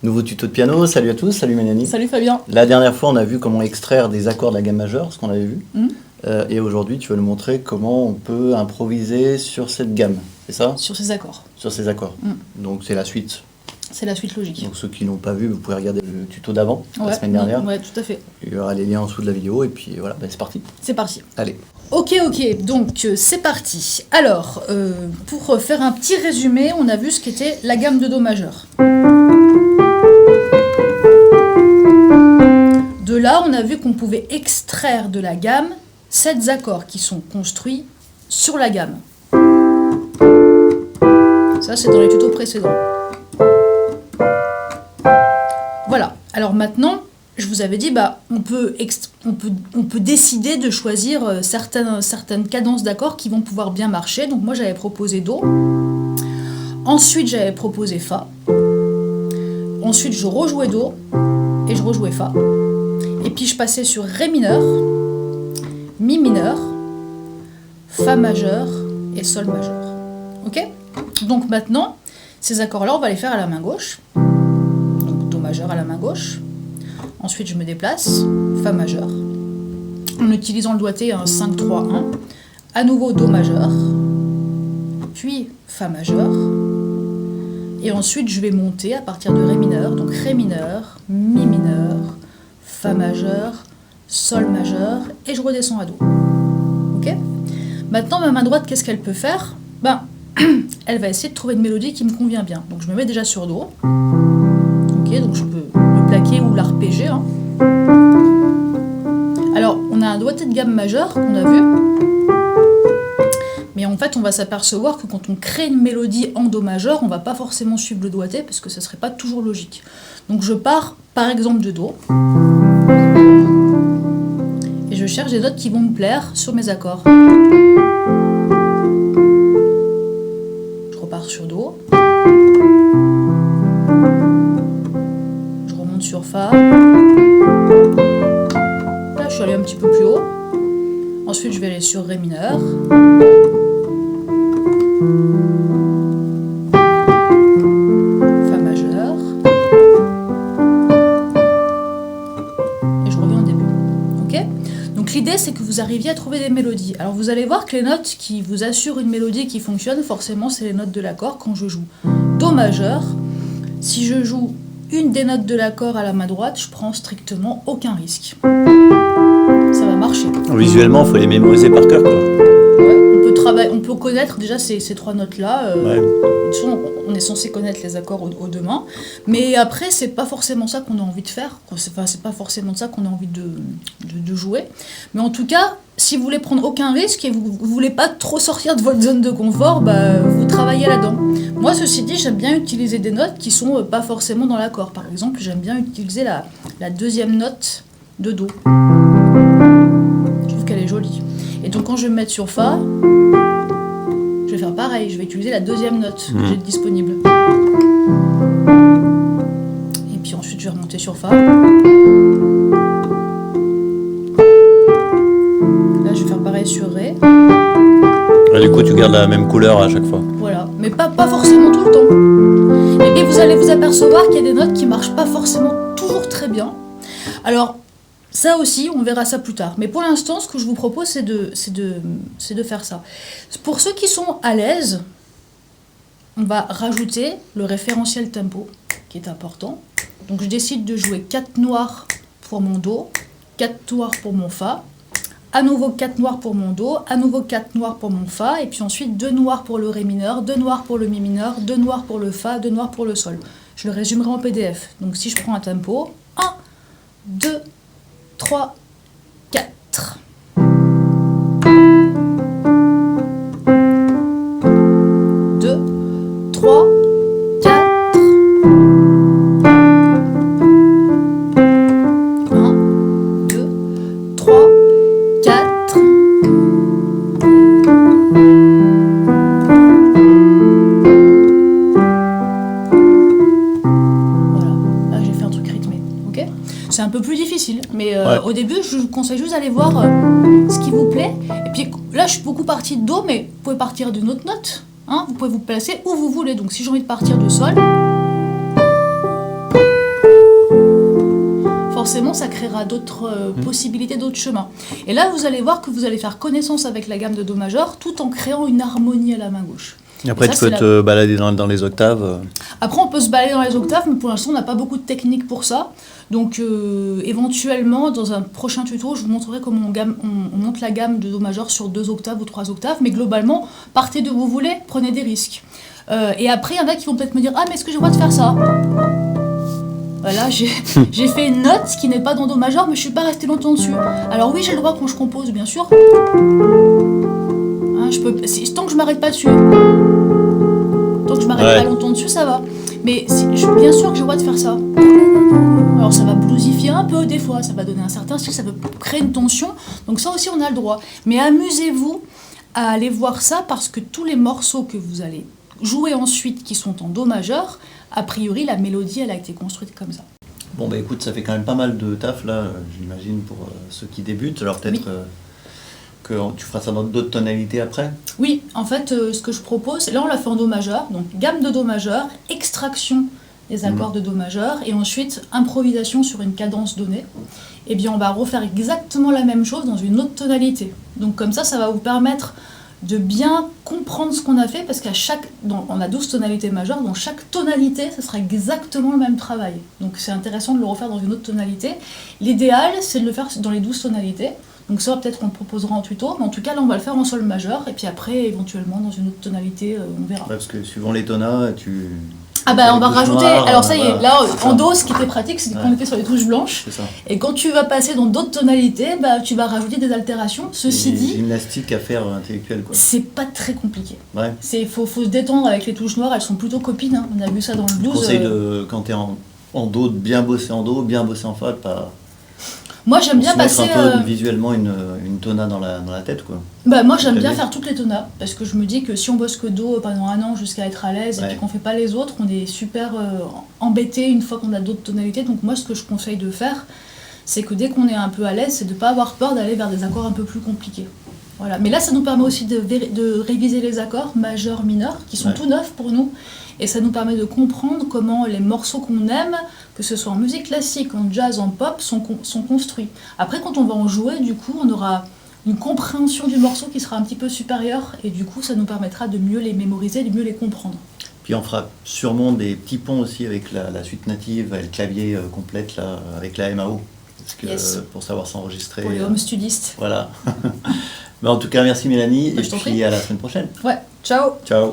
Nouveau tuto de piano, salut à tous, salut Mélanie. Salut Fabien. La dernière fois, on a vu comment extraire des accords de la gamme majeure, ce qu'on avait vu. Et aujourd'hui, tu vas nous montrer comment on peut improviser sur cette gamme, c'est ça? Sur ces accords. Sur ces accords. Donc c'est la suite. C'est la suite logique. Donc ceux qui n'ont pas vu, vous pouvez regarder le tuto d'avant, la semaine dernière. Ouais, tout à fait. Il y aura les liens en dessous de la vidéo et puis voilà, c'est parti. C'est parti. Allez. Ok, donc c'est parti. Alors, pour faire un petit résumé, on a vu ce qu'était la gamme de Do majeur. De là, on a vu qu'on pouvait extraire de la gamme 7 accords qui sont construits sur la gamme. Ça, c'est dans les tutos précédents. Voilà. Alors maintenant, je vous avais dit, on peut décider de choisir certaines cadences d'accords qui vont pouvoir bien marcher. Donc moi, j'avais proposé Do. Ensuite, j'avais proposé Fa. Ensuite, je rejouais Do et je rejouais Fa. Et puis, je passais sur Ré mineur, Mi mineur, Fa majeur et Sol majeur. Ok? Donc maintenant, ces accords-là, on va les faire à la main gauche. Donc Do majeur à la main gauche. Ensuite, je me déplace, Fa majeur, en utilisant le doigté 5, 3, 1. À nouveau Do majeur, puis Fa majeur. Et ensuite, je vais monter à partir de Ré mineur. Donc Ré mineur, Mi mineur, Fa majeur, Sol majeur, et je redescends à Do. Ok? Maintenant, ma main droite, qu'est-ce qu'elle peut faire? Elle va essayer de trouver une mélodie qui me convient bien. Donc je me mets déjà sur Do. Ok, donc je peux le plaquer ou l'arpéger. Alors, on a un doigté de gamme majeure qu'on a vu. Mais en fait, on va s'apercevoir que quand on crée une mélodie en Do majeur, on ne va pas forcément suivre le doigté parce que ça ne serait pas toujours logique. Donc je pars par exemple de Do. Et je cherche des notes qui vont me plaire sur mes accords. Je repars sur Do. Je remonte sur Fa. Là, je suis allée un petit peu plus haut. Ensuite, je vais aller sur Ré mineur. Fa majeur. Et je reviens au début. Ok? Donc l'idée, c'est que vous arriviez à trouver des mélodies. Alors vous allez voir que les notes qui vous assurent une mélodie qui fonctionne, forcément, c'est les notes de l'accord. Quand je joue Do majeur, si je joue une des notes de l'accord à la main droite, je prends strictement aucun risque. Ça va marcher. Visuellement, il faut les mémoriser par cœur, quoi. Ouais, on peut connaître déjà ces 3 notes-là. On est censé connaître les accords aux 2 mains. Mais après, c'est pas forcément ça qu'on a envie de faire. C'est pas forcément ça qu'on a envie de jouer. Mais en tout cas, si vous voulez prendre aucun risque et vous voulez pas trop sortir de votre zone de confort, vous travaillez là-dedans. Moi, ceci dit, j'aime bien utiliser des notes qui sont pas forcément dans l'accord. Par exemple, j'aime bien utiliser la deuxième note de Do. Je trouve qu'elle est jolie. Et donc quand je vais me mettre sur Fa, je vais faire pareil, je vais utiliser la deuxième note que j'ai disponible. Et puis ensuite je vais remonter sur Fa. Là je vais faire pareil sur Ré. Et du coup tu gardes la même couleur à chaque fois. Voilà, mais pas forcément tout le temps. Et puis vous allez vous apercevoir qu'il y a des notes qui marchent pas forcément toujours très bien. Alors, ça aussi, on verra ça plus tard. Mais pour l'instant, ce que je vous propose, c'est de faire ça. Pour ceux qui sont à l'aise, on va rajouter le référentiel tempo, qui est important. Donc je décide de jouer 4 noirs pour mon Do, 4 noirs pour mon Fa, à nouveau 4 noirs pour mon Do, à nouveau 4 noirs pour mon Fa, et puis ensuite 2 noirs pour le Ré mineur, 2 noirs pour le Mi mineur, 2 noirs pour le Fa, 2 noirs pour le Sol. Je le résumerai en PDF. Donc si je prends un tempo, 1, 2, 3, 4. 2, 3, 4. 1, 2, 3, 4. Voilà, là j'ai fait un truc rythmé, ok? C'est un peu plus difficile, mais au début, je vous conseille juste d'aller voir ce qui vous plaît. Et puis là, je suis beaucoup partie de Do, mais vous pouvez partir d'une autre note. Hein, vous pouvez vous placer où vous voulez. Donc si j'ai envie de partir du sol, forcément ça créera d'autres possibilités, d'autres chemins. Et là vous allez voir que vous allez faire connaissance avec la gamme de Do majeur tout en créant une harmonie à la main gauche. Et après, tu peux te balader dans les octaves. Après, on peut se balader dans les octaves, mais pour l'instant, on n'a pas beaucoup de technique pour ça. Donc, éventuellement, dans un prochain tuto, je vous montrerai comment on monte la gamme de Do majeur sur 2 octaves ou 3 octaves. Mais globalement, partez de où vous voulez, prenez des risques. Et après, il y en a qui vont peut-être me dire « Ah, mais est-ce que j'ai le droit de faire ça ?» Voilà, j'ai fait une note qui n'est pas dans Do majeur, mais je ne suis pas restée longtemps dessus. Alors oui, j'ai le droit quand je compose, bien sûr. Hein, tant que je ne m'arrête pas dessus. Tant que je m'arrête pas longtemps dessus, ça va. Mais bien sûr que j'ai le droit de faire ça. Alors ça va bluesifier un peu des fois, ça va donner un certain style, ça peut créer une tension. Donc ça aussi on a le droit. Mais amusez-vous à aller voir ça parce que tous les morceaux que vous allez jouer ensuite qui sont en Do majeur, a priori la mélodie elle a été construite comme ça. Bon bah écoute, ça fait quand même pas mal de taf là, j'imagine, pour ceux qui débutent. Alors peut-être... Oui. Que tu feras ça dans d'autres tonalités après ? Oui, en fait, ce que je propose, là on l'a fait en Do majeur, donc gamme de Do majeur, extraction des accords de Do majeur, et ensuite improvisation sur une cadence donnée. Et bien on va refaire exactement la même chose dans une autre tonalité. Donc comme ça va vous permettre de bien comprendre ce qu'on a fait, parce on a 12 tonalités majeures, dans chaque tonalité, ce sera exactement le même travail. Donc c'est intéressant de le refaire dans une autre tonalité. L'idéal, c'est de le faire dans les 12 tonalités. Donc ça, peut-être qu'on le proposera en tuto, mais en tout cas, là, on va le faire en sol majeur, et puis après, éventuellement, dans une autre tonalité, on verra. Ouais, parce que suivant les tonats, Ah bah, on va rajouter... Alors ça y est, là, en Do, ce qui était pratique, c'est qu'on était sur les touches blanches, c'est ça. Et quand tu vas passer dans d'autres tonalités, bah, tu vas rajouter des altérations. Ceci dit... gymnastique à faire intellectuelle, quoi. C'est pas très compliqué. Ouais. Faut se détendre avec les touches noires, elles sont plutôt copines, hein. On a vu ça dans le blues. Je conseille, quand t'es en Do, de bien bosser en Do, bien bosser en Fa, pas... Moi j'aime bien passer un peu visuellement une tona dans la tête, quoi. Bah moi j'aime bien faire toutes les tonas parce que je me dis que si on bosse que Do pendant 1 an jusqu'à être à l'aise et puis qu'on fait pas les autres, on est super embêté une fois qu'on a d'autres tonalités. Donc moi ce que je conseille de faire, c'est que dès qu'on est un peu à l'aise, c'est de pas avoir peur d'aller vers des accords un peu plus compliqués. Voilà. Mais là ça nous permet aussi de réviser les accords majeurs, mineurs qui sont tout neufs pour nous. Et ça nous permet de comprendre comment les morceaux qu'on aime, que ce soit en musique classique, en jazz, en pop, sont construits. Après, quand on va en jouer, du coup, on aura une compréhension du morceau qui sera un petit peu supérieure, et du coup, ça nous permettra de mieux les mémoriser, de mieux les comprendre. Puis on fera sûrement des petits ponts aussi avec la suite native, et le clavier complète, là, avec la MAO, parce que, pour savoir s'enregistrer. Pour les home studistes. Voilà. Mais en tout cas, merci Mélanie, et puis à la semaine prochaine. Ouais, ciao. Ciao.